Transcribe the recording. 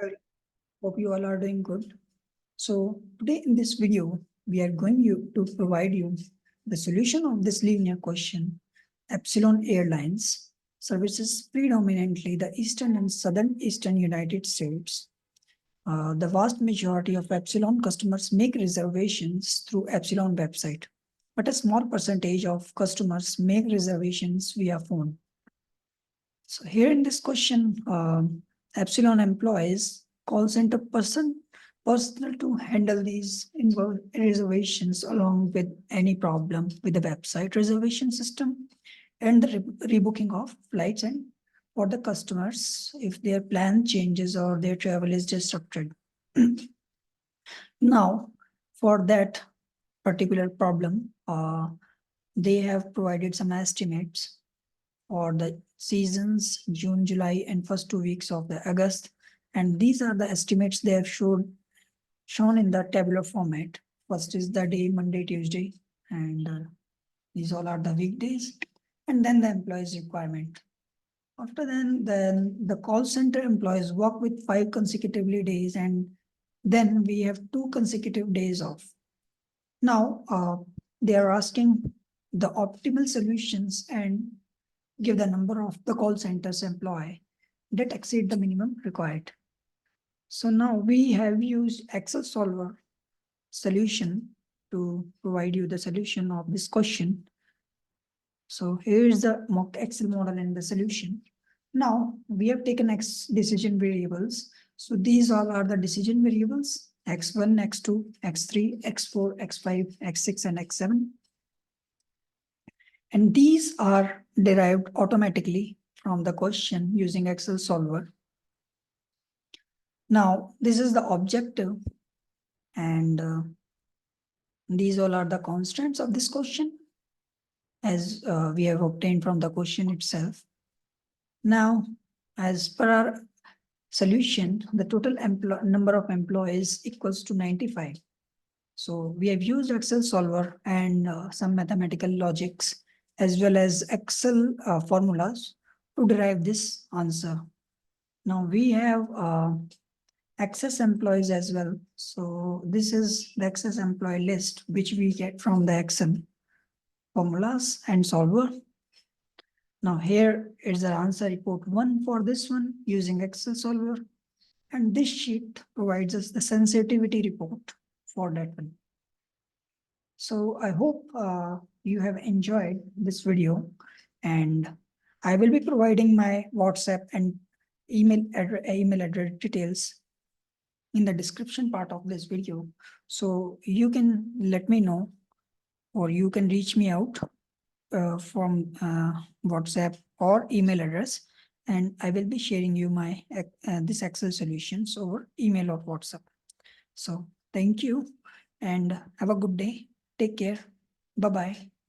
Hi, hope you all are doing good. So today in this video, we are going to provide you the solution of this linear question. Epsilon Airlines services predominantly the eastern and southern United States. The vast majority of Epsilon customers make reservations through Epsilon website, but a small percentage of customers make reservations via phone. So here in this question, Epsilon employs call center personnel to handle these reservations along with any problem with the website reservation system and the rebooking of flights and for the customers if their plan changes or their travel is disrupted. Now, for that particular problem, they have provided some estimates for the seasons, June, July, and first 2 weeks of the August. And these are the estimates they have shown in the tabular format. First is the day, Monday, Tuesday, and these all are the weekdays. And then the employees requirement. After then the call center employees work with 5 consecutively days, and then we have 2 consecutive days off. Now, they are asking the optimal solutions and give the number of the call centers employee that exceed the minimum required. So now we have used Excel solver solution to provide you the solution of this question. So here is the mock Excel model and the solution. Now we have taken X decision variables. So these all are the decision variables: X1, X2, X3, X4, X5, X6, and X7. And these are derived automatically from the question using Excel solver. Now, this is the objective, and these all are the constants of this question as we have obtained from the question itself. Now, as per our solution, the total number of employees equals to 95. So we have used Excel solver and some mathematical logics as well as Excel formulas to derive this answer. Now we have excess employees as well. So this is the excess employee list, which we get from the Excel formulas and solver. Now here is the answer report 1 for this one using Excel solver. And this sheet provides us the sensitivity report for that one. So I hope you have enjoyed this video, and I will be providing my WhatsApp and email address details in the description part of this video. So you can let me know, or you can reach me out from WhatsApp or email address, and I will be sharing you my this Excel solutions over email or WhatsApp. So thank you and have a good day. Take care. Bye-bye.